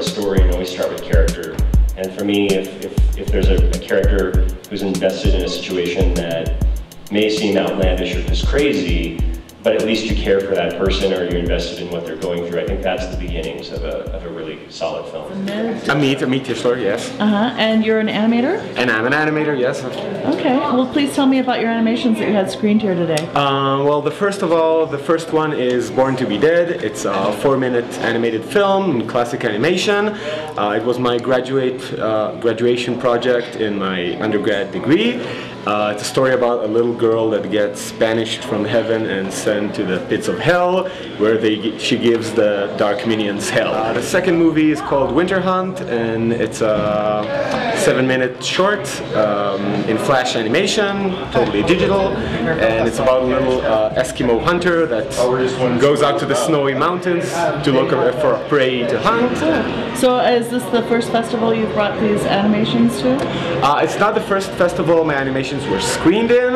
a story and always start with character. And for me, if there's a character who's invested in a situation that may seem outlandish or just crazy, but at least you care for that person or you're invested in what they're going through, I think that's the beginnings of a really solid film. Amit Tischler, yes. And you're an animator? And I'm an animator, yes. Okay, well please tell me about your animations that you had screened here today. Well, the first one is Born to be Dead. It's a 4-minute animated film in classic animation. It was my graduation project in my undergrad degree. It's a story about a little girl that gets banished from heaven and sent to the pits of hell, where she gives the dark minions hell. The second movie is called Winter Hunt, and it's a 7-minute short in flash animation, totally digital, and it's about a little Eskimo hunter that goes out to the snowy mountains to look for a prey to hunt. So is this the first festival you've brought these animations to? It's not the first festival my animations were screened in,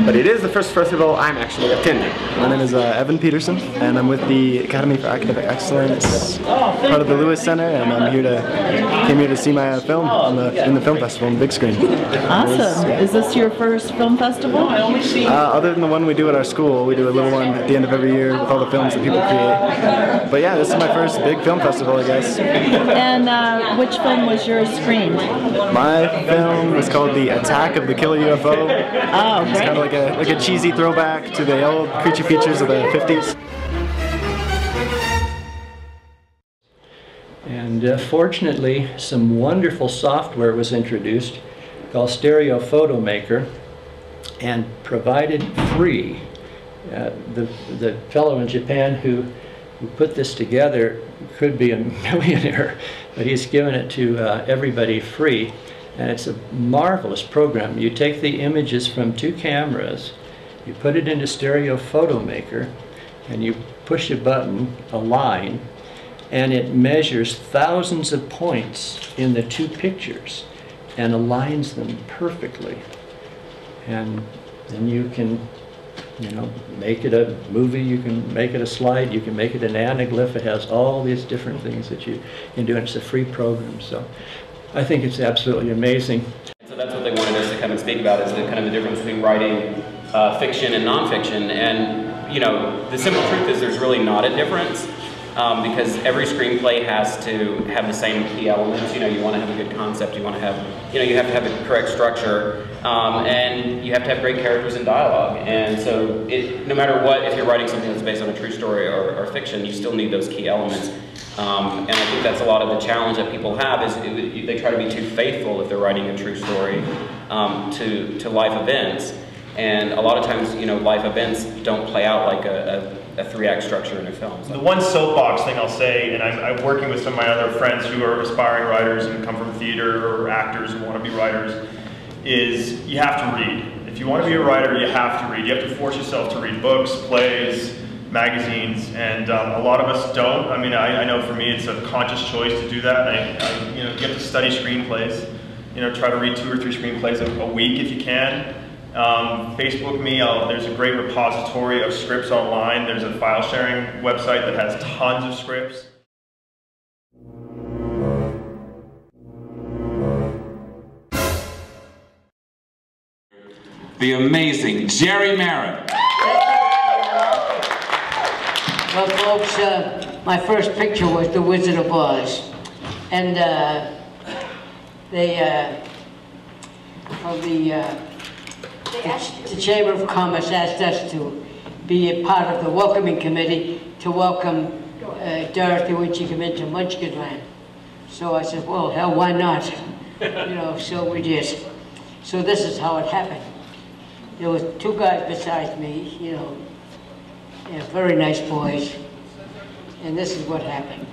but it is the first festival I'm actually attending. My name is Evan Peterson, and I'm with the Academy for Academic Excellence, part of the Lewis Center, and I'm came here to see my film in the film festival on the big screen. Awesome. Is this your first film festival? Other than the one we do at our school, we do a little one at the end of every year with all the films that people create. But yeah, this is my first big film festival, I guess. And which film was yours screened? My film is called The Attack of the Killer UFO. Oh, great. It's kind of like a cheesy throwback to the old creature features of the 50s. And fortunately, some wonderful software was introduced called Stereo Photo Maker and provided free. The fellow in Japan who put this together could be a millionaire, but he's given it to everybody free. And it's a marvelous program. You take the images from 2 cameras, you put it into Stereo Photo Maker, and you push a button, a line, and it measures thousands of points in the 2 pictures and aligns them perfectly. And then you can, make it a movie, you can make it a slide, you can make it an anaglyph. It has all these different things that you can do, and it's a free program. So I think it's absolutely amazing. So that's what they wanted us to come and speak about, is the kind of the difference between writing fiction and nonfiction. And the simple truth is there's really not a difference, because every screenplay has to have the same key elements. You want to have a good concept, you want to have, you have to have the correct structure, and you have to have great characters and dialogue. And so no matter what, if you're writing something that's based on a true story or fiction, you still need those key elements. And I think that's a lot of the challenge that people have, is they try to be too faithful if they're writing a true story to life events. And a lot of times, life events don't play out like a 3-act structure in a film. So. The one soapbox thing I'll say, and I'm working with some of my other friends who are aspiring writers and come from theater, or actors who want to be writers, is you have to read. If you want to be a writer, you have to read. You have to force yourself to read books, plays, magazines, and a lot of us don't. I mean, I know for me it's a conscious choice to do that. And you have to study screenplays. Try to read 2 or 3 screenplays a week if you can. Facebook me. There's a great repository of scripts online. There's a file sharing website that has tons of scripts. The amazing Jerry Merritt. Well, folks, my first picture was The Wizard of Oz, and the Chamber of Commerce asked us to be a part of the welcoming committee to welcome Dorothy when she came into Munchkinland. So I said, well, hell, why not? So we did. So this is how it happened. There was 2 guys besides me, very nice boys, and this is what happened.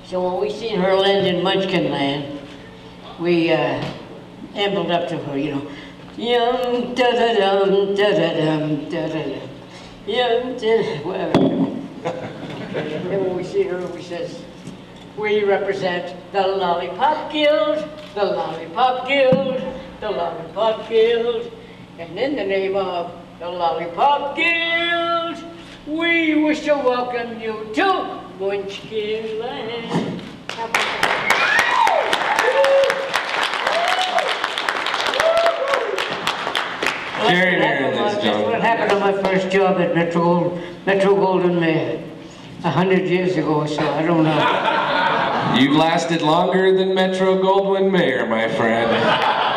So when we seen her land in Munchkinland, we ambled up to her, yum da da dum da da dum da da dum, yum da whatever. And when we see her, we says, we represent the Lollipop Guild, the Lollipop Guild, the Lollipop Guild, and in the name of the Lollipop Guild, we wish to welcome you to Munchkinland. Jerry Merritt, ladies and That's gentlemen. what happened on my first job at Metro Golden Mayer 100 years ago, so I don't know. You've lasted longer than Metro Goldwyn Mayer, my friend.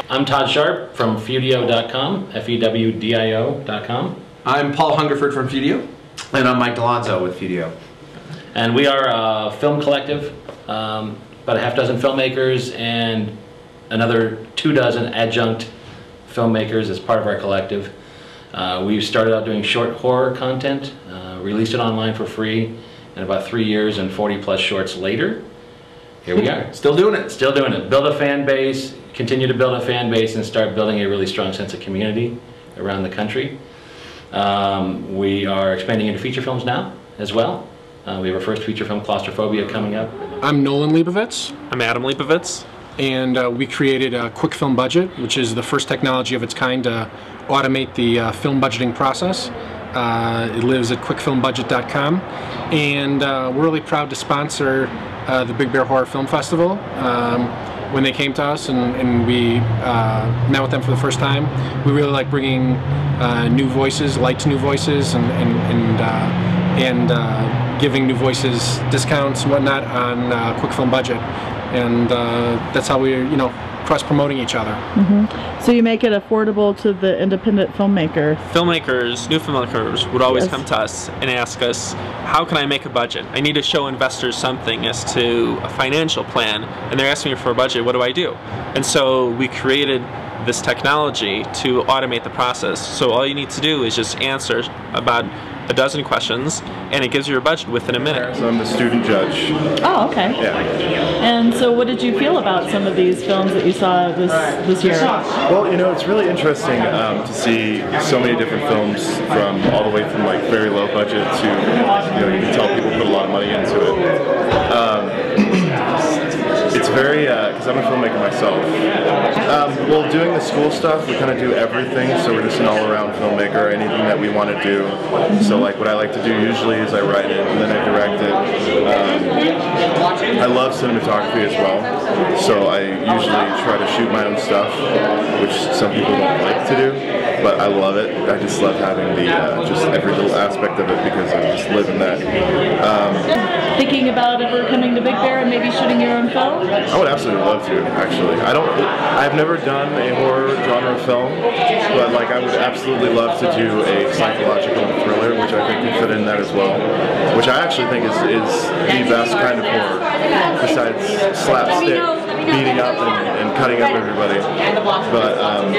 I'm Todd Sharp from Feudio.com, Fewdio.com. I'm Paul Hungerford from Feudio. And I'm Mike Delonzo with Feudio. And we are a film collective, about a half dozen filmmakers and another 24 adjunct filmmakers as part of our collective. We started out doing short horror content, released it online for free, and about 3 years and 40+ shorts later, here we are. Still doing it. Still doing it. Build a fan base, continue to build a fan base, and start building a really strong sense of community around the country. We are expanding into feature films now as well. We have our first feature film, Claustrophobia, coming up. I'm Nolan Leibovitz. I'm Adam Leibovitz. And we created a quick film budget, which is the first technology of its kind to automate the film budgeting process. It lives at quickfilmbudget.com, and we're really proud to sponsor the Big Bear Horror Film Festival. When they came to us and we met with them for the first time, we really like bringing new voices, light to new voices, and giving new voices discounts and whatnot on Quick Film Budget. And that's how we're, cross-promoting each other. So you make it affordable to the independent filmmaker. Filmmakers, new filmmakers would always come to us and ask us, how can I make a budget? I need to show investors something as to a financial plan, and they're asking me for a budget, what do I do? And so we created this technology to automate the process. So all you need to do is just answer about a dozen questions, and it gives you your budget within a minute. So I'm the student judge. Oh, okay. Yeah. And so what did you feel about some of these films that you saw this year? Well, it's really interesting to see so many different films from all the way from like very low budget to, you can tell people put a lot of money into it. It's very, because I'm a filmmaker myself. Well, doing the school stuff, we kind of do everything, so we're just an all-around filmmaker, anything that we want to do. So like what I like to do usually is I write it and then I direct it. I love cinematography as well, so I usually try to shoot my own stuff, which some people don't like to do, but I love it. I just love having the, just every little aspect of it because I just live in that. Thinking about ever coming to Big Bear and maybe shooting your own film? I would absolutely love to, actually. I've never done a horror genre film, but like I would absolutely love to do a psychological thriller, which I think could fit in that as well, which I actually think is the best kind of horror, besides slapstick, beating up and cutting up everybody. But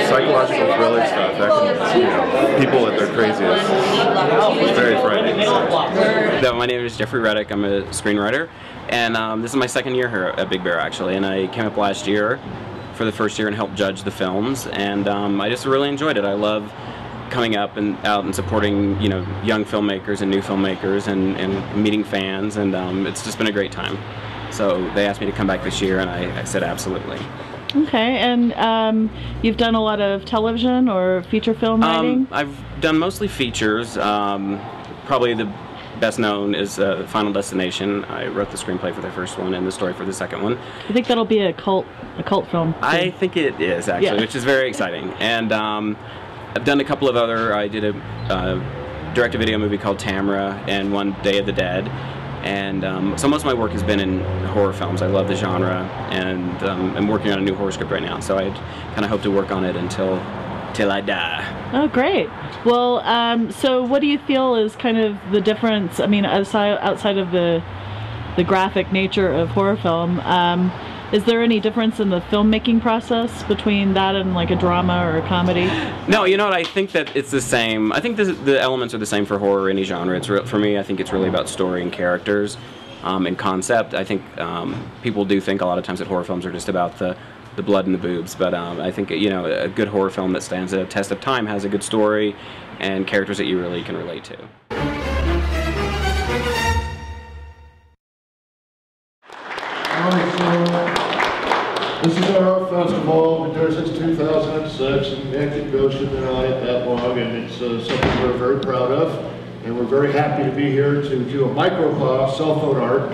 psychological thriller stuff, that can, people at their craziest, it's very frightening. My name is Jeffrey Reddick. I'm a screenwriter, and this is my second year here at Big Bear actually, and I came up last year for the first year and helped judge the films, and I just really enjoyed it. I love coming up and out and supporting young filmmakers and new filmmakers and meeting fans, and it's just been a great time. So they asked me to come back this year, and I said absolutely. Okay, and you've done a lot of television or feature film writing? I've done mostly features. Probably the best known is Final Destination. I wrote the screenplay for the first one and the story for the second one. I think that'll be a cult film. Too. I think it is actually, which is very exciting. And I've done a couple of other. I did a direct-to-video movie called Tamara and one Day of the Dead. And so most of my work has been in horror films. I love the genre, and I'm working on a new horror script right now. So I kind of hope to work on it until I die. Oh, great. Well, so what do you feel is kind of the difference? I mean, outside of the graphic nature of horror film, is there any difference in the filmmaking process between that and like a drama or a comedy? No, you know what? I think that it's the same. I think the elements are the same for horror, any genre. For me, I think it's really about story and characters and concept. I think people do think a lot of times that horror films are just about the blood and the boobs, but I think a good horror film that stands a test of time has a good story and characters that you really can relate to. This is our festival. We've been there since 2006, and Nick and Ghost have been on it that long, and it's something we're very proud of. And we're very happy to be here to do a microclass, cell phone art,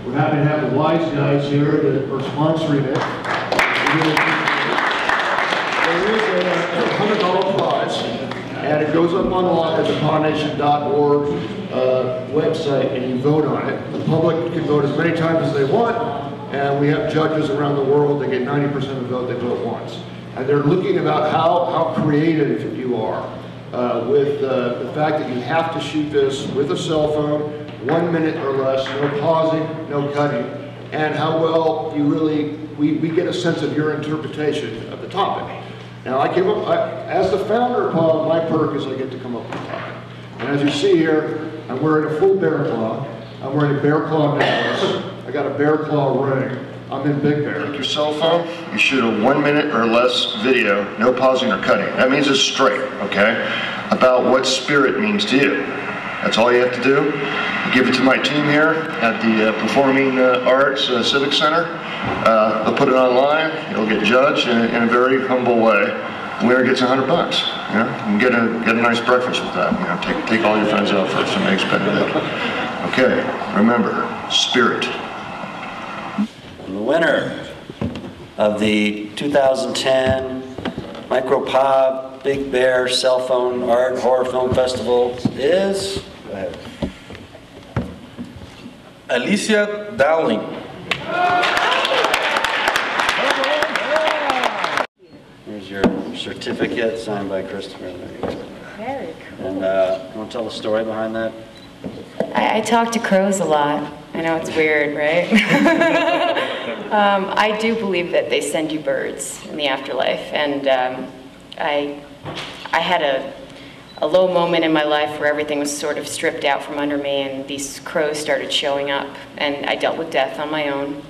We're happy to have the Wise Guys here that are sponsoring it. There is a $100 prize, and it goes up online at the PawNation.org website, and you vote on it. The public can vote as many times as they want, and we have judges around the world that get 90% of the vote. They vote once. And they're looking about how creative you are with the fact that you have to shoot this with a cell phone, 1 minute or less, no pausing, no cutting, and how well you really, we get a sense of your interpretation of the topic. Now I came up, as the founder of Paw, my perk is I get to come up with the topic. And as you see here, I'm wearing a full bear claw. I'm wearing a bear claw necklace. I got a bear claw ring. I'm in Big Bear. With your cell phone, you shoot a 1 minute or less video, no pausing or cutting. That means it's straight, okay? About what spirit means to you. That's all you have to do. I give it to my team here at the Performing Arts Civic Center. They'll put it online. It'll get judged in a very humble way. The winner gets $100. You know, and get a nice breakfast with that. You know, take all your friends out for some eggs Benedict. Okay, remember, spirit. And the winner of the 2010 Micropod Big Bear Cell Phone Art Horror Film Festival is Alicia Dowling. Here's your certificate signed by Christopher. Very cool. And you want to tell the story behind that? I talk to crows a lot. I know it's weird, right? I do believe that they send you birds in the afterlife, and I had a low moment in my life where everything was sort of stripped out from under me, and these crows started showing up, and I dealt with death on my own.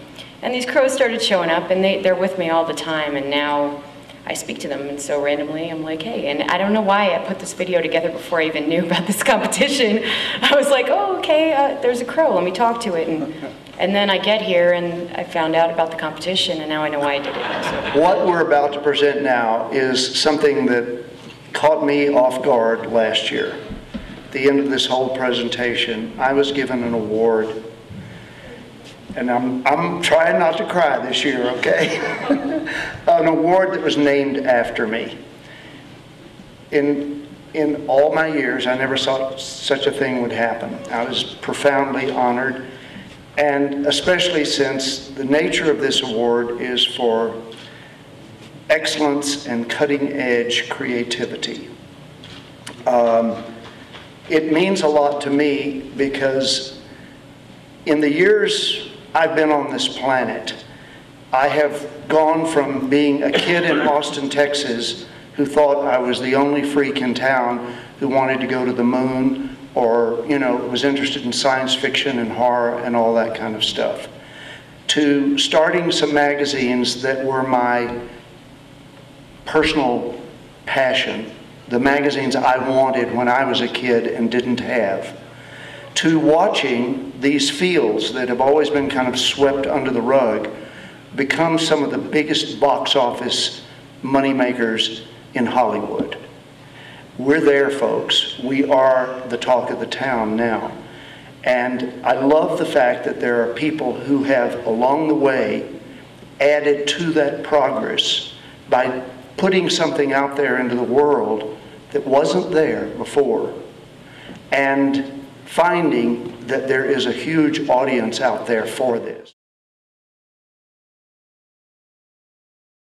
And these crows started showing up, and they're with me all the time, and now I speak to them, and so randomly I'm like, hey, and I don't know why I put this video together before I even knew about this competition. I was like, oh, okay, there's a crow, let me talk to it. And then I get here and I found out about the competition, and now I know why I did it. So. What we're about to present now is something that caught me off guard last year. At the end of this whole presentation, I was given an award. And I'm trying not to cry this year, okay? An award that was named after me. In all my years, I never thought such a thing would happen. I was profoundly honored, and especially since the nature of this award is for excellence and cutting-edge creativity. It means a lot to me because in the years I've been on this planet, I have gone from being a kid in Austin, Texas, who thought I was the only freak in town who wanted to go to the moon or, you know, was interested in science fiction and horror and all that kind of stuff, to starting some magazines that were my personal passion, the magazines I wanted when I was a kid and didn't have, to watching these fields that have always been kind of swept under the rug become some of the biggest box office moneymakers in Hollywood. We're there, folks. We are the talk of the town now. And I love the fact that there are people who have, along the way, added to that progress by putting something out there into the world that wasn't there before, and finding that there is a huge audience out there for this.